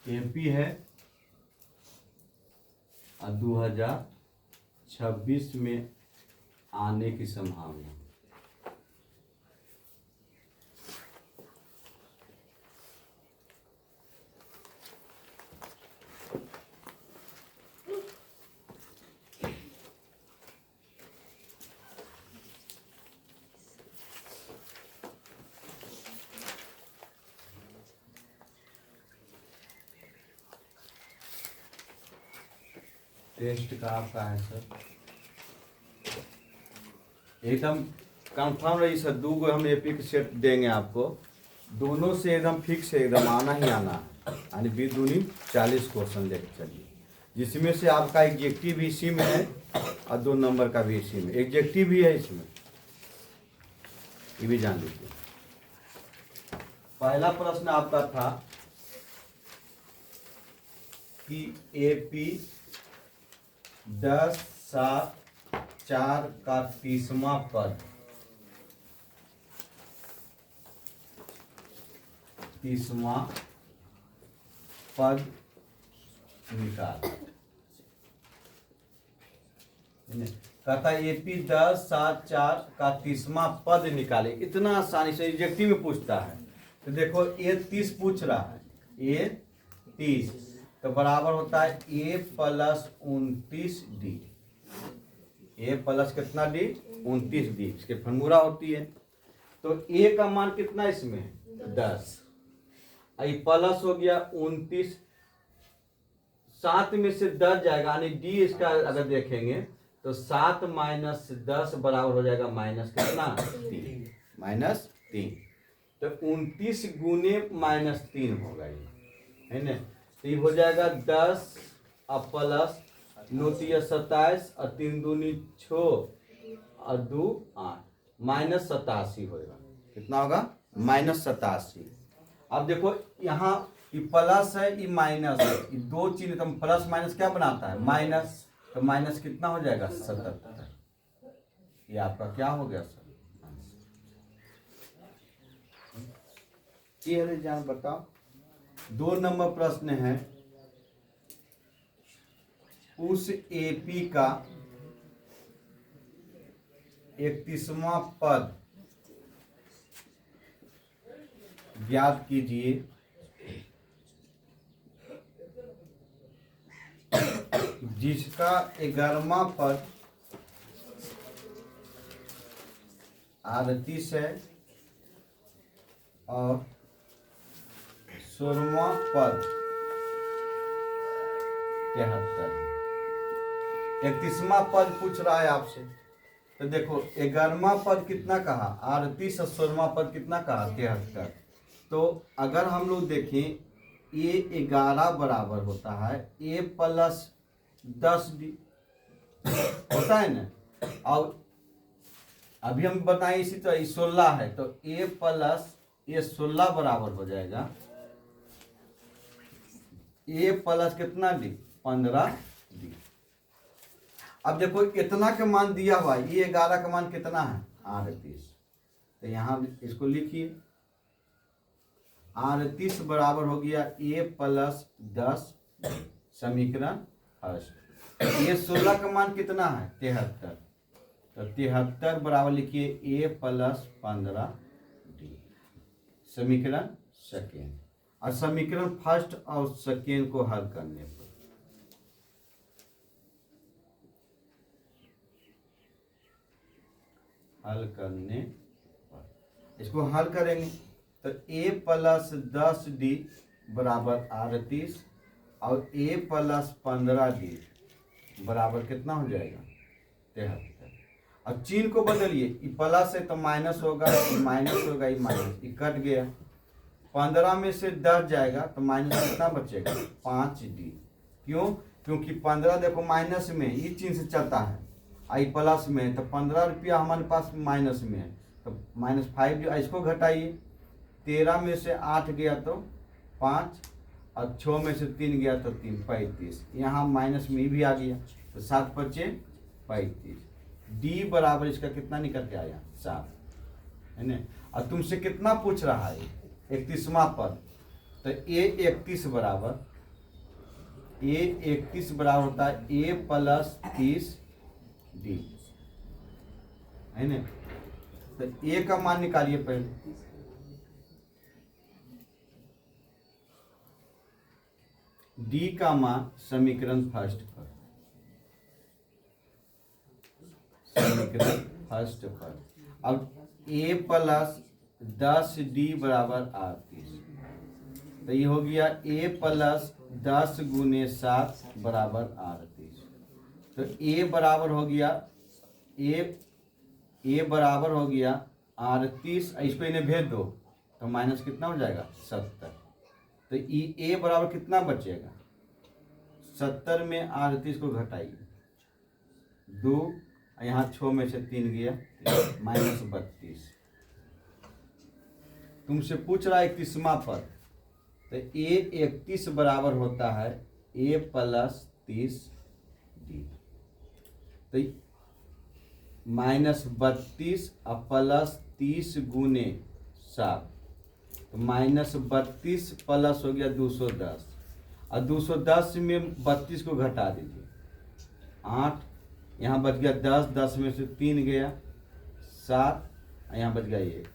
AP है और 2026 में आने की संभावना। टेस्ट का आपका है सर, एकदम कंफर्म रही सर। दो गो हम एपी के सेट देंगे आपको, दोनों से एकदम फिक्स है, एकदम आना ही आना है। यानी 20 दूनी 40 क्वेश्चन लेके चलिए, जिसमें से आपका एग्जेक्टिव भी इसी में है और 2 नंबर का भी इसी में, एग्जेक्टिव भी है इसमें, ये भी जान लीजिए। पहला प्रश्न आपका था कि एपी 10, 7, 4 का 30वां पद, 30वां पद निकाल। कहता एपी 10, 7, 4 का 30वां पद निकाले। इतना आसानी से एग्जेक्टिव में पूछता है। तो देखो ए 30 पूछ रहा है, ए 30 तो बराबर होता है ए प्लस 29D। ए प्लस कितना डी, 29D, इसके फॉर्मूला होती है। तो ए का मान कितना इसमें 10, आई प्लस हो गया 29, 7 में से 10 जाएगा, यानी डी इसका अगर देखेंगे तो 7 माइनस 10 बराबर हो जाएगा माइनस कितना 3, माइनस 3। तो 29 गुने माइनस 3 होगा ये, है ना। तो ये हो जाएगा 10 और प्लस 9 3 27 और 3 दूनी 6 और 2 8, माइनस 87 होगा। कितना होगा, माइनस 87। अब देखो यहाँ ये प्लस है, ये माइनस है, ये दो चीज तो प्लस माइनस क्या बनाता है, माइनस। तो माइनस कितना हो जाएगा 77। ये आपका क्या हो गया सर, ये जान बताओ। 2 नंबर प्रश्न है, उस एपी का 31वां पद ज्ञात कीजिए जिसका 11वां पद 38 है और 16वां पद 73 है। 31वां पद पूछ रहा है आपसे। तो देखो 11वां पद कितना कहा 38 और 16वां पद कितना कहा 73। तो अगर हम लोग देखें ए 11 बराबर होता है ए प्लस 10D होता है ना। और अभी हम बताएं इसी तरह 16 है तो ए प्लस ये 16 बराबर हो जाएगा ए प्लस कितना डी 15D। अब देखो इतना का मान दिया हुआ है, ये 11 का मान कितना है 38। तो यहाँ इसको लिखिए 38 बराबर हो गया ए प्लस 10 समीकरण फर्स्ट। ये 16 का मान कितना है 73। तो 73 बराबर लिखिए ए प्लस 15D समीकरण सेकेंड। और समीकरण फर्स्ट और सेकेंड को हल करने पर इसको हल करेंगे तो ए प्लस 10D बराबर 38 और ए प्लस 15D बराबर कितना हो जाएगा 73। अब चिन्ह को बदलिए, ये प्लस है तो माइनस होगा, ये माइनस होगा, ये माइनस, ये कट गया। 15 में से 10 जाएगा तो माइनस कितना बचेगा 5D। क्यों, क्योंकि 15 देखो माइनस में ये चिन्ह से चलता है, आई प्लस में, तो 15 रुपया हमारे पास माइनस में है तो माइनस 5। इसको घटाइए, 13 में से 8 गया तो 5 और 6 में से 3 गया तो 3 35। यहाँ माइनस में भी आ गया तो 7 बचे 35। डी बराबर इसका कितना निकल के आया 7, है ना। और तुमसे कितना पूछ रहा है 31वां पद। तो ए 31 बराबर ए 31 बराबर होता है ए प्लस 30 डी, है ना। तो ए का मान निकालिए पहले। डी का मान समीकरण फर्स्ट पर, समीकरण फर्स्ट पर। अब ए प्लस 10 डी बराबर 38, तो ये हो गया ए प्लस 10 गुने 7 बराबर 38। तो ए बराबर हो गया ए बराबर हो गया 38, इसको इन्हें भेज दो तो माइनस कितना हो जाएगा 70। तो ए बराबर कितना बचेगा 70 में 38 को घटाइए, 2 यहाँ 6 में से 3 गया माइनस 32। तुमसे पूछ रहा है 31वां पद, तो ए 31 बराबर होता है ए प्लस 30 डी। तो माइनस 32 और प्लस 30 गुने 7, तो माइनस 32 प्लस हो गया 210, और 210 में 32 को घटा दीजिए, 8 यहाँ बच गया 10, 10 में से 3 गया 7, यहाँ बच गया 1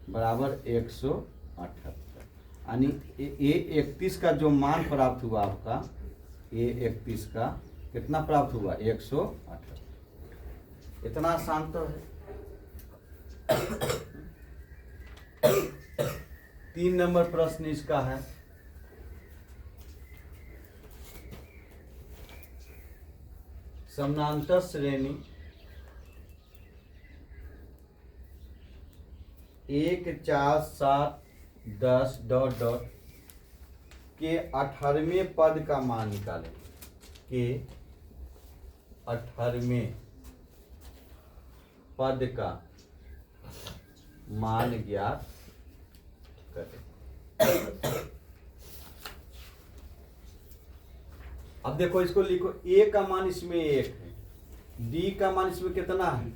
बराबर 178। यानी ए 31 का जो मान प्राप्त हुआ आपका, ए 31 का कितना प्राप्त हुआ 178। इतना आसान तो है। 3 नंबर प्रश्न इसका है, समानांतर श्रेणी 1 4 7 10 डॉट डॉट के 18वें पद का मान निकालें, के 18वें पद का मान ज्ञात करें। अब देखो इसको लिखो, ए का मान इसमें 1 है, डी का मान इसमें कितना है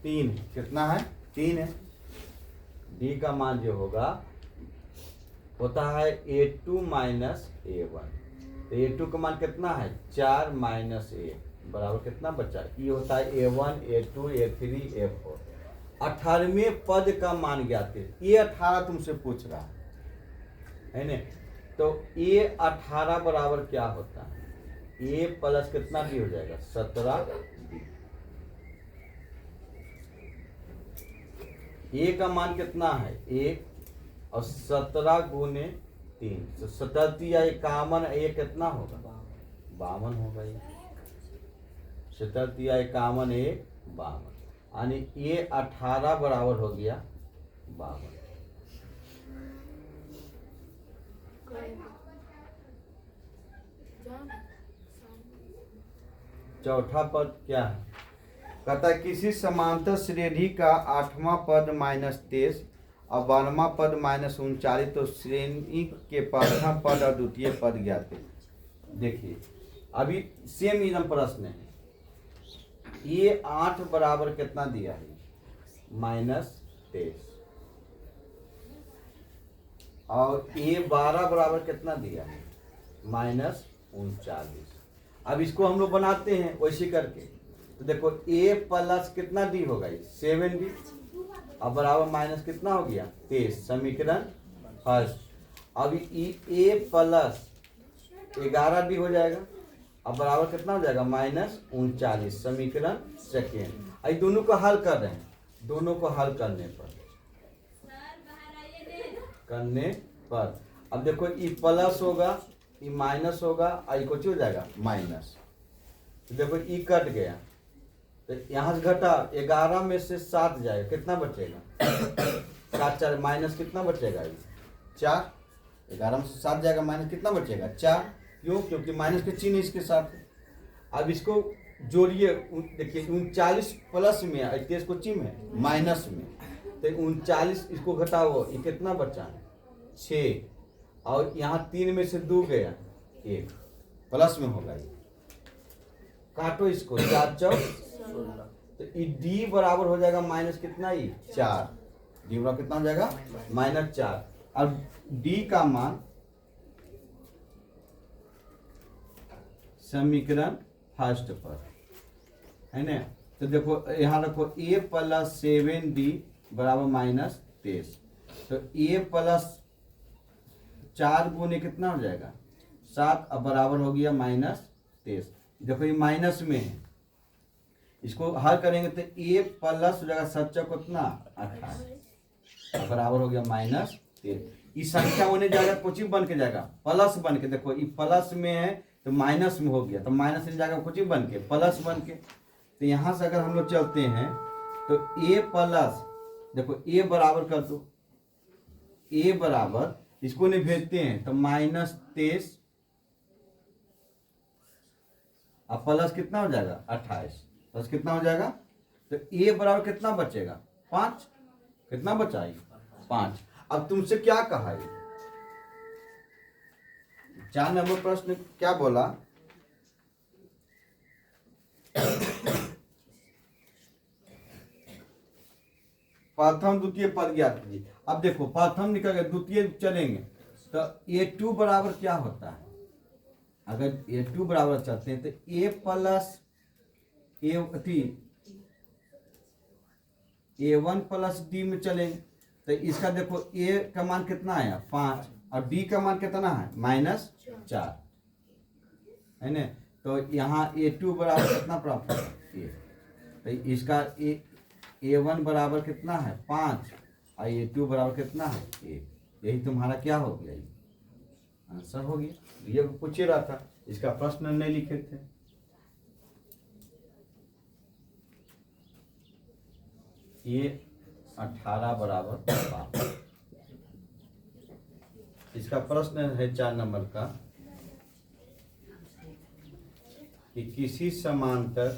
3 है, कितना है 3 है। डी का मान जो होगा होता है A2 माइनस A1, तो A2 का मान कितना है 4 माइनस 1 बराबर कितना बचा, ये होता है A1 A2 A3 A4। 18वें पद का मान ज्ञात है, ये 18 तुमसे पूछ रहा है ना। तो ये 18 बराबर क्या होता है, ए प्लस कितना डी हो जाएगा 17 डी। ए का मान कितना है 1, और 17 गुने 3, तो 17 या 51, ए कितना होगा 52 होगा। ये 17 या 51 ए 52, यानी ये 18 बराबर हो गया 52। चौथा पद क्या है, कहता है किसी समांतर श्रेणी का 8वां पद माइनस 23 और 12वां पद माइनस 39, तो श्रेणी के प्रथम पद और द्वितीय पद ज्ञात है। देखिए अभी सेम एकदम प्रश्न है, ये 8 बराबर कितना दिया है माइनस 23, और ये 12 बराबर कितना दिया है माइनस 39। अब इसको हम लोग बनाते हैं वैसे करके, तो देखो a प्लस कितना डी होगा 7 डी, अब बराबर माइनस कितना हो गया 23, समीकरण फर्स्ट। अब a प्लस 11 डी हो जाएगा, अब बराबर कितना हो जाएगा माइनस 39, समीकरण सेकेंड। अब दोनों को हल कर रहे हैं, दोनों को हल करने पर अब देखो ये प्लस होगा, ये माइनस होगा, और ये कुछ हो जाएगा माइनस। तो देखो ये कट गया, तो यहाँ से घटा 11 में से 7 जाएगा, कितना बचेगा 7 4 माइनस कितना बचेगा ये 4, 11 में से 7 जाएगा माइनस कितना बचेगा 4, क्यों क्योंकि माइनस के चिन्ह इसके साथ है। अब इसको जोड़िए, देखिए 39 प्लस में 23 को चिन्ह है माइनस में, तो 39 इसको घटाओ, ये कितना बचा 6, और यहाँ 3 में से 2 गया 1 प्लस में होगा, ये काटो इसको 4 4, तो डी बराबर हो जाएगा माइनस कितना ही 4, डी बराबर कितना हो जाएगा माइनस 4। अब डी का मान समीकरण फर्स्ट पर, है ना। तो देखो यहाँ रखो a प्लस 7d बराबर माइनस 23। तो a प्लस 4 गुने कितना हो जाएगा 7, अब बराबर हो गया माइनस 23। देखो ये माइनस में है, इसको हल करेंगे तो a प्लस हो जाएगा 7 कितना 28, बराबर हो गया माइनस 13। इस संख्या होने जाएगा कुछ ही बन के जाएगा प्लस बन के, देखो ये प्लस में है तो माइनस में हो गया, तो माइनस में जाएगा कुछ ही बन के प्लस बन के। तो यहाँ से अगर हम लोग चलते हैं तो a प्लस, देखो a बराबर कर दो, a बराबर इसको नहीं भेजते हैं तो माइनस 23, अब प्लस कितना हो जाएगा 28, प्लस कितना हो जाएगा, तो a बराबर कितना बचेगा 5, कितना बचा है 5। अब तुमसे क्या कहा है 4 नंबर प्रश्न क्या बोला, प्रथम द्वितीय पद ज्ञात कीजिए। अब देखो प्रथम निकल गया, द्वितीय चलेंगे तो a2 बराबर क्या होता है, अगर a2 बराबर चाहते हैं तो a plus a1 plus d में चलेंगे। तो इसका देखो a का मान कितना आया 5 और d का मान कितना है माइनस 4, है ना। तो यहाँ a2 बराबर कितना प्राप्त होगा तो इसका a1 बराबर कितना है 5 और a2 बराबर कितना है 1। यही तुम्हारा क्या हो गया, आंसर हो गया। ये पूछ ही रहा था, इसका प्रश्न नहीं लिखे थे। ये 18 बराबर 5। इसका प्रश्न है 4 नंबर का कि किसी समांतर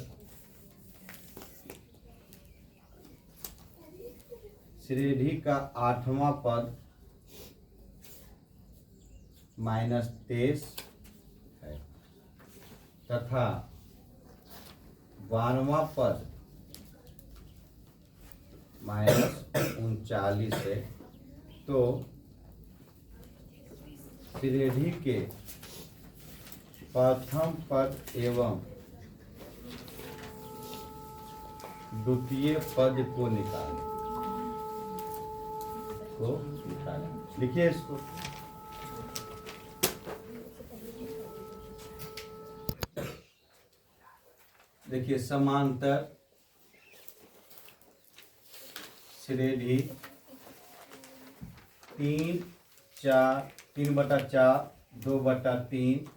श्रेणी का 8वां पद माइनस 23 है तथा 12वां पद माइनस 39 है, तो श्रेणी के प्रथम पद एवं द्वितीय पद को निकालें। लिखिए इसको, देखिए समांतर श्रेणी 3, 4, 3/4, 2/3,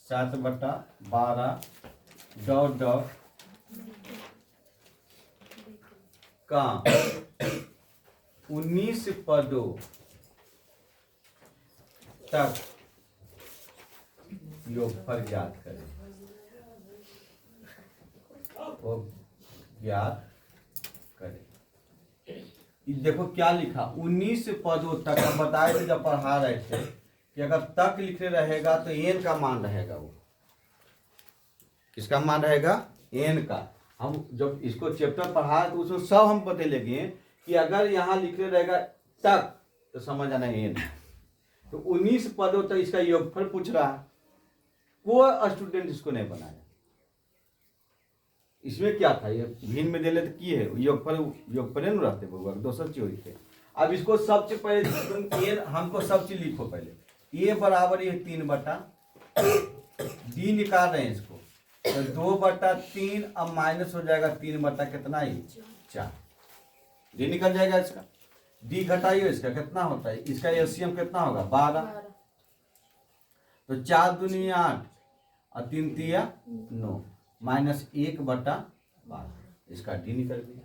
7/12 डॉट डॉट का 19 पदों तक योगफल ज्ञात करें। वो ज्ञात करें, देखो क्या लिखा 19 पदों तक। हम बताए थे जब पढ़ा रहे थे कि अगर तक लिखे रहेगा तो एन का मान रहेगा, वो किसका मान रहेगा एन का। हम जब इसको चैप्टर पढ़ा तो उसमें सब हम पता लगे कि अगर यहाँ लिखे रहेगा तक तो समझ आना एन। तो 19 पदों तक इसका योगफल पूछ रहा है, कोई स्टूडेंट इसको नहीं बनाया। इसमें क्या था, ये भिन्न में दे ले तो की है योगफल न रहते बउआ, दोसर चीज होती है। अब इसको सबसे पहले एन हमको सब चीज लिखो पहले। ए बराबर ये 3/, डी निकाल रहे हैं इसको तो 2/3, अब माइनस हो जाएगा 3/ कितना ही 4, डी निकल जाएगा इसका। डी घटाइए इसका कितना होता है, इसका एलसीएम कितना होगा 12। तो 4 दूनी 8 और 3 तिया 9, माइनस 1/12, इसका डी निकल गया।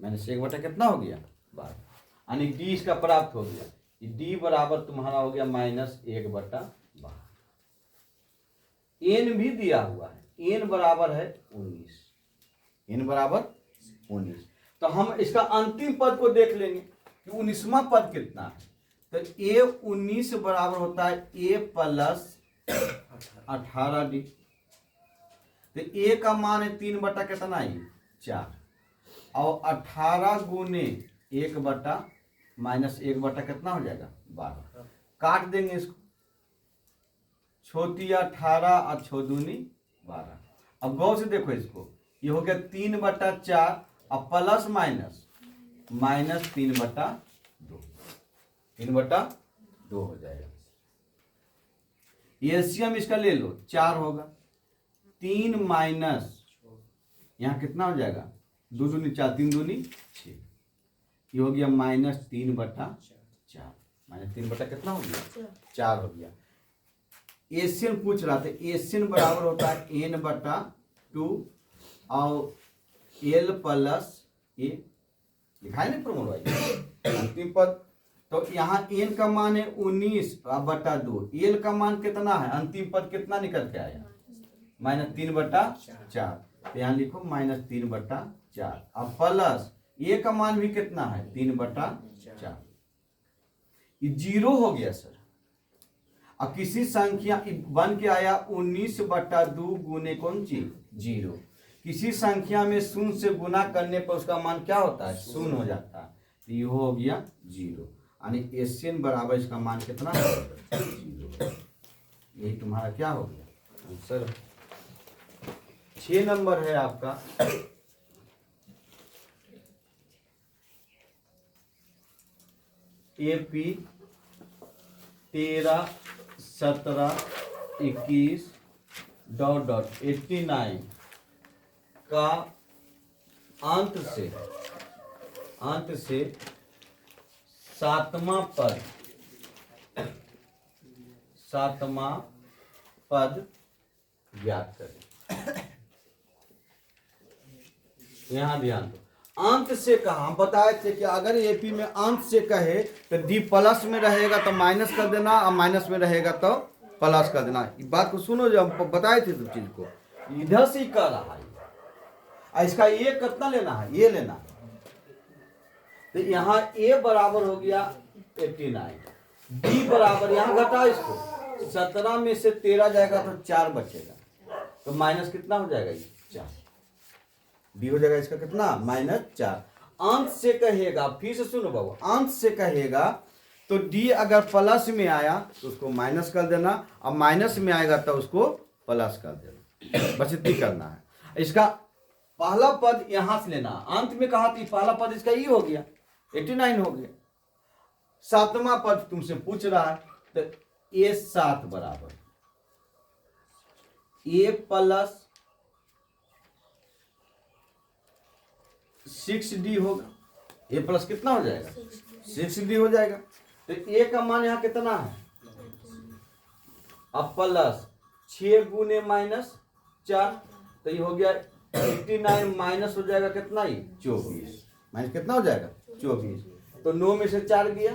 माइनस 1/ कितना हो गया 12, यानी डी इसका प्राप्त हो गया। डी बराबर तुम्हारा हो गया माइनस 1/12। एन भी दिया हुआ है, एन बराबर है 19, एन बराबर 19। तो हम इसका अंतिम पद को देख लेंगे कि 19वां पद कितना है। तो ए 19 बराबर होता है ए प्लस 18d। तो ए का मान है 3/ कितना है 4, और 18 गुने 1/ माइनस 1/ कितना हो जाएगा 12। काट देंगे इसको, छोटी 18 और 6 दूनी 12। अब गौर से देखो इसको, ये हो गया 3/4 अब प्लस माइनस -3/2, 3/2 हो जाएगा। एलसीएम इसका ले लो, 4 होगा। 3 माइनस यहाँ कितना हो जाएगा, 2 दूनी 4, 3 दूनी 6, ये हो गया -3/4। -3 कितना हो गया, 4 हो गया। एशियन पूछ रहा था, एशियन बराबर होता है n/2 और l प्लस ए, लिखा है ना प्रमोद भाई अंतिम पद। तो यहाँ n का मान है 19/2, l का मान कितना है, अंतिम पद कितना निकल के आया, -3/4। तो यहाँ लिखो -3/4 अब प्लस ए का मान भी कितना है 3/4, ये 0 हो गया सर। अब किसी संख्या बन के आया 19/2 गुने कौन चीज 0। किसी संख्या में शून्य से गुना करने पर उसका मान क्या होता है, शून्य हो जाता है। तो ये हो गया 0, यानी एशियन बराबर इसका मान कितना है 0। यही तुम्हारा क्या हो गया आंसर। 6 नंबर है आपका AP 13, 17, 21 ... 89 का अंत से 7वां पद ज्ञात करें। यहाँ ध्यान दो, अंत से कहा, हम बताए थे कि अगर एपी में अंत से कहे तो डी प्लस में रहेगा तो माइनस कर देना, और माइनस में रहेगा तो प्लस कर देना। इस बात को सुनो, जो हम बताए थे सब चीज को, इधर से ही कर रहा है। इसका ए कितना लेना है, ये लेना है। तो यहाँ ए बराबर हो गया 89, डी बराबर, यहाँ घटा इसको, 17 में से 13 जाएगा तो 4 बचेगा, तो माइनस कितना हो जाएगा, ये 4। डी हो जाएगा इसका कितना, -4। अंत से कहेगा, फिर से सुनो बाबू, अंत से कहेगा तो डी अगर प्लस में आया तो उसको माइनस कर देना, और माइनस में आएगा तो उसको प्लस कर देना, बस इतनी करना है। इसका पहला पद यहां से लेना, अंत में कहा था पहला पद इसका ये हो गया 89 हो गया। 7वां पद तुमसे पूछ रहा है, तो ए 7 बराबर ए प्लस 6d होगा। ए प्लस कितना हो जाएगा, 6d हो जाएगा। तो ए का मान यहाँ कितना है, अब प्लस 6 गुने -4, तो ये हो गया 89 माइनस हो जाएगा कितना, ही 24, माइनस कितना हो जाएगा 24। तो 9 में से 4 गया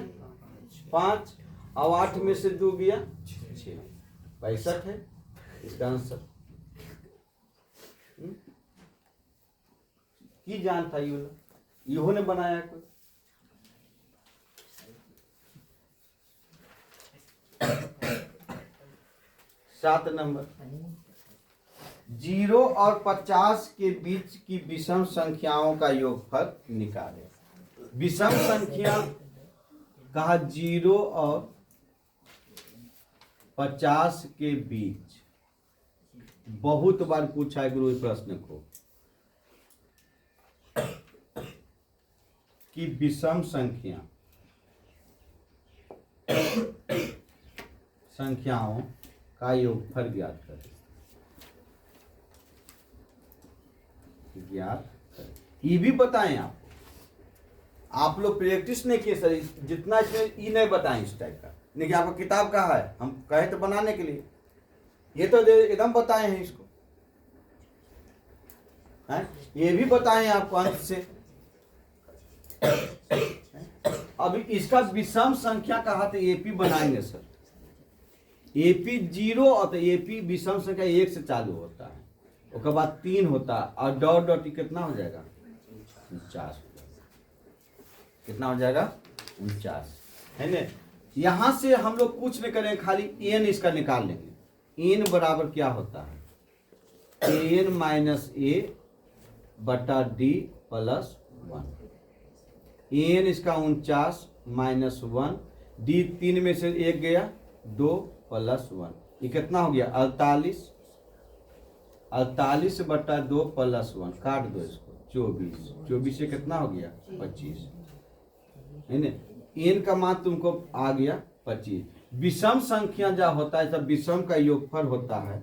5, और 8 में से 2 गया 6, 62 है इसका आंसर। की जान था इहो ने बनाया कोई। सात नंबर, 0 और 50 के बीच की विषम संख्याओं का योगफल निकालें। विषम संख्या कहा 0 और 50 के बीच, बहुत बार पूछा है गुरु इस प्रश्न को कि विषम संख्याओं का योगफल ज्ञात करें। ये भी बताएं आप लोग प्रैक्टिस नहीं किए सर, जितना इसमें ये नहीं बताएं इस टाइप का, नहीं कि आपका किताब कहाँ है, हम कहे तो बनाने के लिए, ये तो एकदम बताए हैं इसको है? ये भी बताएं आपको अंत से। अभी इसका विषम संख्या कहा तो एपी बनाएंगे सर, एपी 0 और तो एपी विषम संख्या 1 से चालू होता है, उसके बाद 3 होता है, और डॉट डॉट कितना हो जाएगा 49, कितना हो जाएगा 49 है ना। यहां से हम लोग कुछ नहीं करेंगे, खाली एन इसका निकाल लेंगे। एन बराबर क्या होता है, एन माइनस ए बटा डी प्लस 1। एन इसका 49 माइनस 1, डी 3 में से 1 गया 2 प्लस 1, ये कितना हो गया 48, 48/2 + 1 काट दो इसको, 24। 24 से कितना हो गया 25, है ना। एन का मान तुमको आ गया 25। विषम संख्या जब होता है तब विषम का योगफल होता है,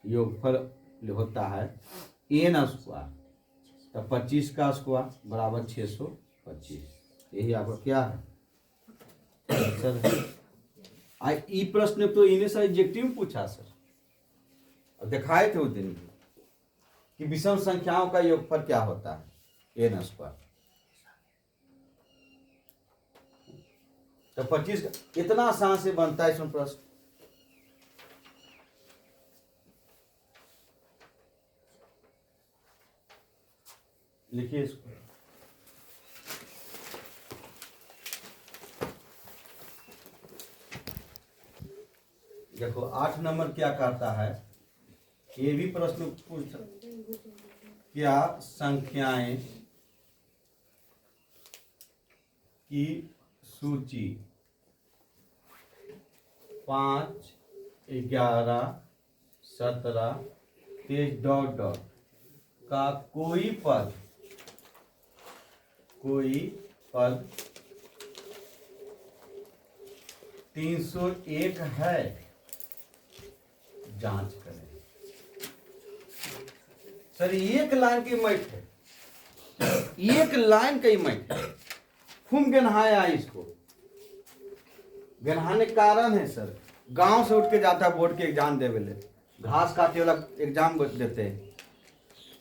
योगफल होता है n स्क्वायर, तो 25 का स्क्वायर बराबर 625। यही आपका क्या है सर। ई प्रश्न तो इन्हें सर एग्जेक्टिव में पूछा सर, और दिखाए थे उस दिन कि विषम संख्याओं का योगफल क्या होता है n स्क्वायर। तो 25 इतना आसान से बनता है इसमें प्रश्न। लिखिए इसको। देखो 8 नंबर क्या कहता है, ये भी प्रश्न पूछ, क्या संख्याएं की सूची 5, 11, 17, 23 ... का कोई पद 301 है, जांच करें। सर एक लाइन की मैथ है, एक लाइन का ही मैथ है। खूब गनहाया इसको। गनहाने का कारण है सर, गांव से उठ के जाता है बोर्ड के एग्जाम देवे ले, घास काटे वाला एग्जाम देते हैं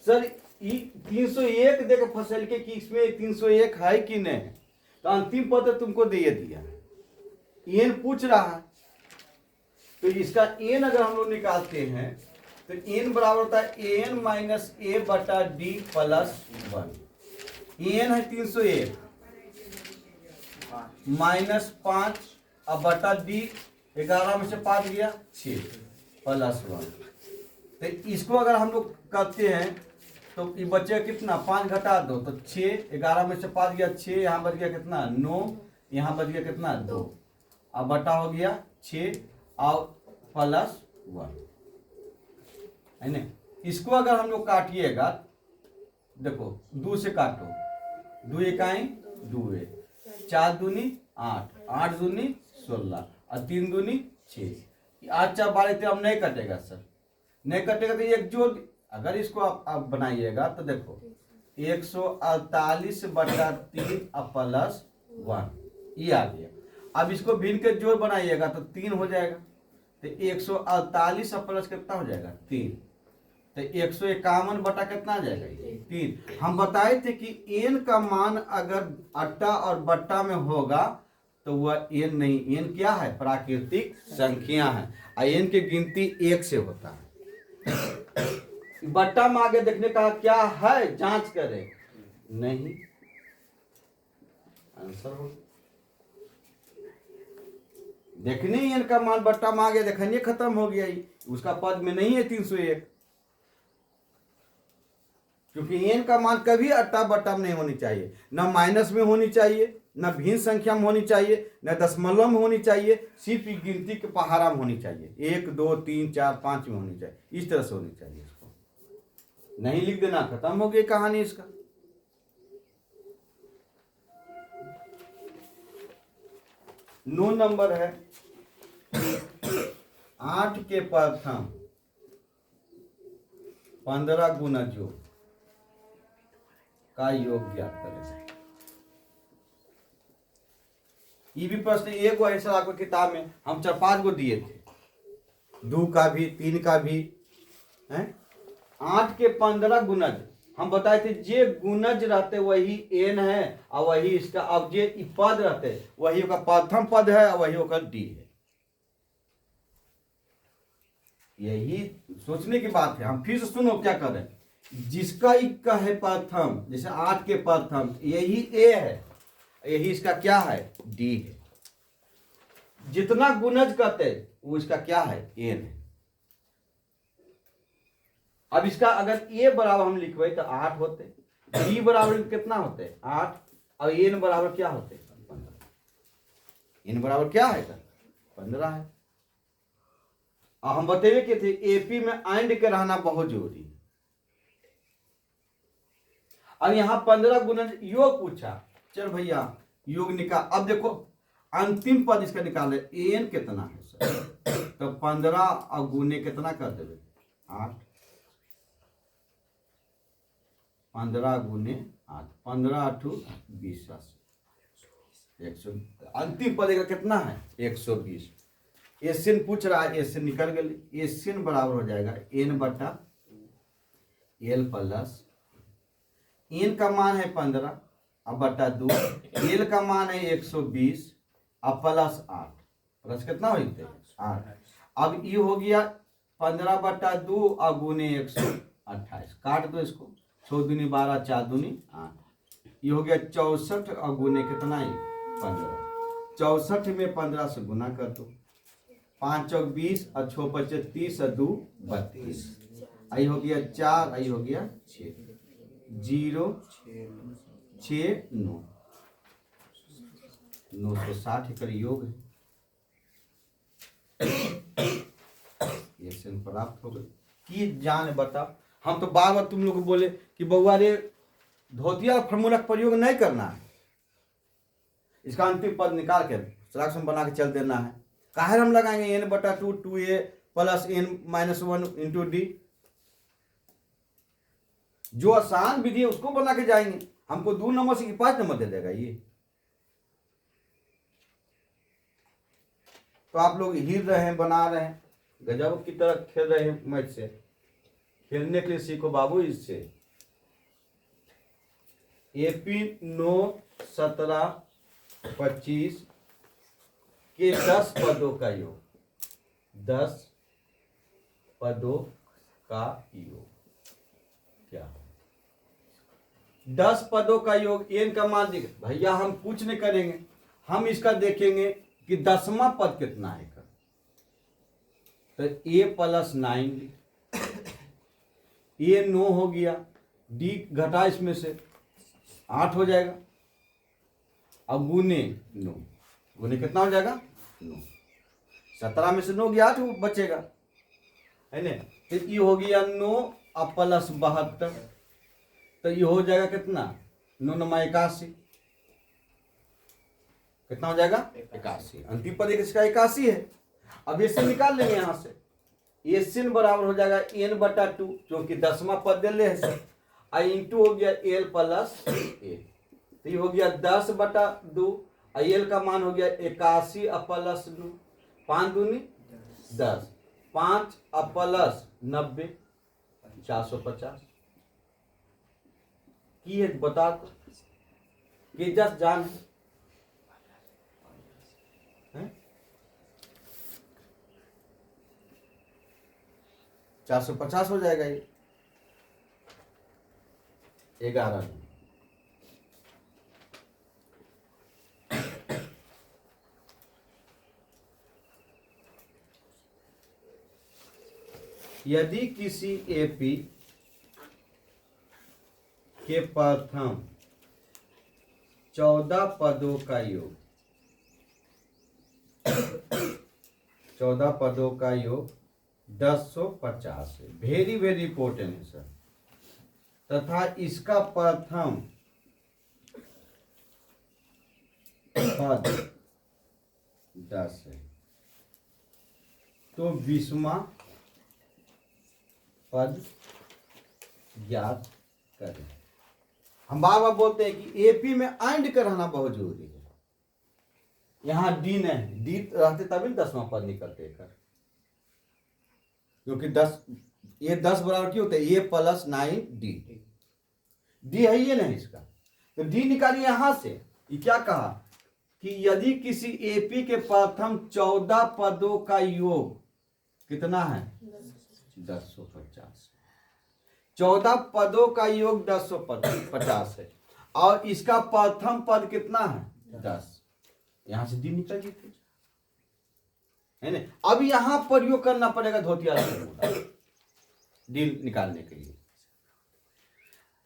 सर। 301 देकर फसल के कि इसमें 301 है कि नहीं, तो अंतिम पद तुमको दे दिया, एन पूछ रहा है। तो इसका एन अगर हम लोग निकालते हैं तो एन बराबर होता है एन माइनस ए बटा डी प्लस 1। एन है 301 माइनस 5 अब बटा डी, 11 में से 5 गया 6 प्लस 1। तो इसको अगर हम लोग करते हैं तो ये बच्चे कितना, 5 घटा दो तो 6, 11 में से 5 गया 6, यहाँ बच गया कितना 9, यहाँ बच गया कितना 2, अब बटा हो गया 6 और प्लस 1, है ना। इसको अगर हम लोग काटिएगा, देखो 2 से काटो, 2 इकाई 2, 4 दूनी 8, 8 दूनी 16 और 3 दूनी 6, 8 4 12 अब नहीं कटेगा सर, नहीं कटेगा तो एक जोड़। अगर इसको आप बनाइएगा तो देखो 148/3 प्लस 1 ये आ गया। अब इसको भिन्न के जोड़ बनाइएगा तो 3 हो जाएगा, तो 148 प्लस कितना हो जाएगा 3, तो 151 बटा कितना आ जाएगा 3। हम बताए थे कि एन का मान अगर अट्टा और बट्टा में होगा तो वह एन नहीं, एन क्या है प्राकृतिक संख्या है, और एन की गिनती 1 से होता है। बट्टा में आगे देखने का क्या है, जांच करें, नहीं आंसर हो देखने ही इनका मान बट्टा में आ गया, देखने खत्म हो गया, उसका पद में नहीं है 301, क्योंकि एन का मान कभी अट्टा बट्टा में नहीं होनी चाहिए, न माइनस में होनी चाहिए, न भिन्न संख्या में होनी चाहिए, न दशमलव में होनी चाहिए, सिर्फ गिनती के पहाड़ा में होनी चाहिए, 1 2 3 4 5 में होनी चाहिए, इस तरह से होनी चाहिए। इसको नहीं लिख देना, खत्म हो गई कहानी इसका। नो नंबर है 8 के प्रथम 15 गुना योग का योग ज्ञात करें। ये भी प्रश्न एक गो ऐसा आपको किताब में हम 4-5 गो दिए थे, 2 का भी 3 का भी है। 8 के 15 गुणज हम बताए थे, जे गुणज रहते वही एन है और वही इसका, अब जे पद रहते वही का प्रथम पद है और वही का डी है। यही सोचने की बात है। हम फिर से सुनो क्या करें, जिसका इक्का है प्रथम, जैसे 8 के प्रथम यही ए है, यही इसका क्या है डी है। जितना गुणज करते वो इसका क्या है एन है। अब इसका अगर ए बराबर हम लिखवे तो 8 होते, डी बराबर कितना होते 8, और एन बराबर क्या होते 15। एन बराबर क्या है 15 है। हम बतेवे के थे एपी में एंड के रहना बहुत जरूरी है। अब यहाँ 15 गुणन योग पूछा, चल भैया योग निकाल। अब देखो अंतिम पद इसका निकाले, एन कितना है सर, तो 15 और गुने कितना कर देवे 8, 15 गुने 8, 15 8 20, 100। अंतिम पद का कितना है 120। एसिन पूछ रहा है, एसिन निकल गई। एसिन बराबर हो जाएगा एन बटा एल प्लस एन का मान है 15 अब बटा 2, एल का मान है 120 अब प्लस 8, प्लस कितना हो 8। अब ये हो गया 15 बटा 2 और गुने 128, काट दो इसको, 6 दूनी 12 4 दूनी 8, ये हो गया 64 और गुने कितना है 15। 64 में 15 से गुना कर दो, 5 चौक 20 और 6 पचे 30 और 2 32, आई हो गया 4, आई हो गया 6, 0 6 9, 960 एकर योग है। ये से प्राप्त हो गई कि जान बता। हम तो बार बार तुम लोग को बोले कि बउआ रे धोतिया फॉर्मूला का प्रयोग नहीं करना है, इसका अंतिम पद निकाल के सराक्शन बना के चल देना है। काहे हम लगाएंगे एन बटा 2 2a plus n minus 1 into d, जो आसान विधि है उसको बना के जाएंगे। हमको 2 नंबर से 5 नंबर दे देगा ये। तो आप लोग हिल रहे हैं, बना रहे हैं, गजब की तरह खेल रहे हैं मैथ से। खेलने के लिए सीखो बाबू इससे। एपी 9 17 25 के 10 पदों का योग, 10 पदों का योग क्या, 10 पदों का योग। एन का मान देंगे भैया, हम कुछ नहीं करेंगे, हम इसका देखेंगे कि 10वां पद कितना है का। तो ए प्लस 9, ए 9 हो गया, डी घटा इसमें से 8 हो जाएगा। अब गुने 9, गुने कितना हो जाएगा 9, 17 में से 9 गया 8 बचेगा है ना। फिर ये हो गया 9 अब प्लस 72, तो ये हो जाएगा कितना 9 9 81, कितना हो जाएगा 81। अंतिम पद इसका 81 है। अब ये से निकाल लेंगे यहाँ से, ये सिन बराबर हो जाएगा एन बटा 2 जो कि 10वां पद दे ले है, आई इंटू हो गया एल प्लस ए, तो ये हो गया 10 बटा 2, एल का मान हो गया 81 प्लस 2, 5 दूनी 10, 5 प्लस 90 450 की है। बता तो कि जस्ट जान है 450 हो जाएगा ये 11। यदि किसी एपी के प्रथम 14 पदों का योग, 14 पदों का योग 1050 है, वेरी वेरी इंपॉर्टेंट है सर, तथा इसका प्रथम पद 10 है, तो 20वां पद ज्ञात करें। हम बार बार बोलते हैं कि एपी में एंड का रहना बहुत जरूरी है। यहां डी नहीं, डी रहते तभी 10वां पद निकलते कर, क्योंकि 10 ये 10 बराबर क्यों होता है ए प्लस 9 डी, डी है ये नहीं इसका, तो डी निकालिए यहां से। ये क्या कहा कि यदि किसी एपी के प्रथम 14 पदों का योग कितना है 1050, 14 पदों का योग 1050 है, और इसका प्रथम पद कितना है 10, यहां से डी निकल गई है ना। अब यहां प्रयोग करना पड़ेगा धोतिया डी निकालने के लिए।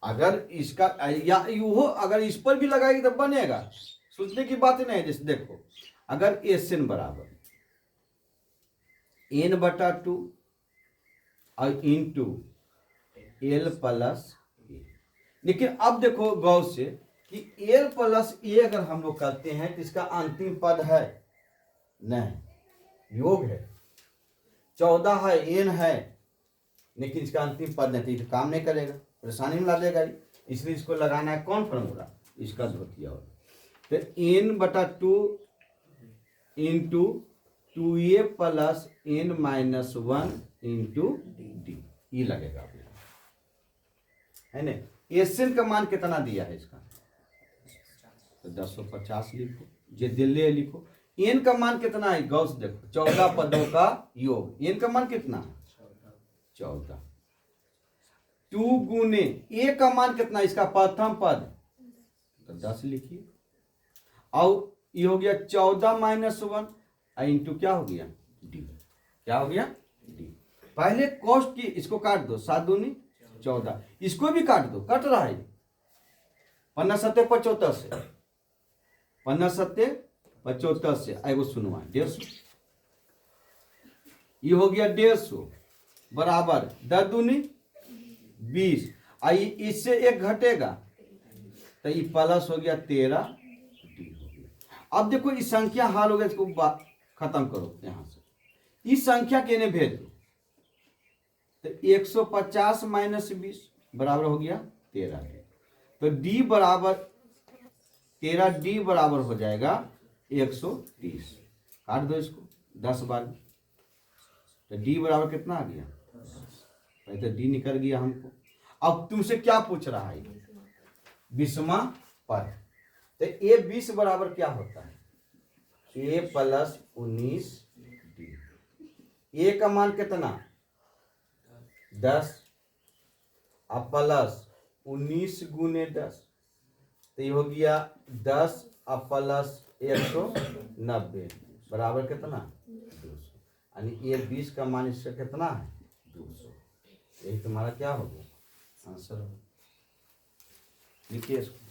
अगर इसका या यूहो अगर इस पर भी लगाएगी तो बनेगा, सोचने की बात नहीं है। जैसे देखो अगर एसिन बराबर n/2 और इंटू l प्लस ए। लेकिन अब देखो गौर से कि l प्लस ए अगर हम लोग करते हैं तो इसका अंतिम पद है नहीं, योग है, 14 है, n है, लेकिन इसका अंतिम पद नहीं, तो काम नहीं करेगा, परेशानी में ला देगा। इसलिए इसको लगाना है कौन फॉर्मूला, इसका धोतिया हो। तो n/2 into 2a plus n-1 into D, ये लगेगा है ना। एसएन का मान कितना दिया है इसका, तो 1050 लिखो, जे दिल्ली लिखो। एन का मान कितना है गौस देखो, 14 पदों का योग, एन का मान कितना है 14। 2 गुने ए का मान कितना, इसका प्रथम पद, तो 10 लिखिए। और ये हो गया 14 माइनस 1 इंटू क्या हो गया डी, क्या हो गया डी। पहले कॉस्ट की इसको काट दो, 7 दूनी 14, इसको भी काट दो, कट रहा है 50-75 से, 50-75 से एगो सुनवा 150, ये हो गया 150 बराबर 10 दूनी 20, आई इससे एक घटेगा तो ये प्लस हो गया 13 डी हो गया। अब देखो इस संख्या हाल हो गया, इसको खत्म करो यहां से, इस संख्या के ने भेज दो, तो 150 माइनस 20 बराबर हो गया 13 डी। तो डी बराबर 13 डी बराबर हो जाएगा 130, काट दो इसको 10 बार, तो डी बराबर कितना आ गया, पहले तो डी निकल गया हमको। अब तुमसे क्या पूछ रहा है 20वां पद, तो ए 20 बराबर क्या होता है, ए प्लस 19 डी। ए का मान कितना 10 अब प्लस 19 गुने 10, तो ये हो गया 10 अब प्लस 190 बराबर कितना 200, यानी ये 20 का मान इसका कितना है 200। यही तुम्हारा क्या होगा आंसर होगा, लिखिए इसको।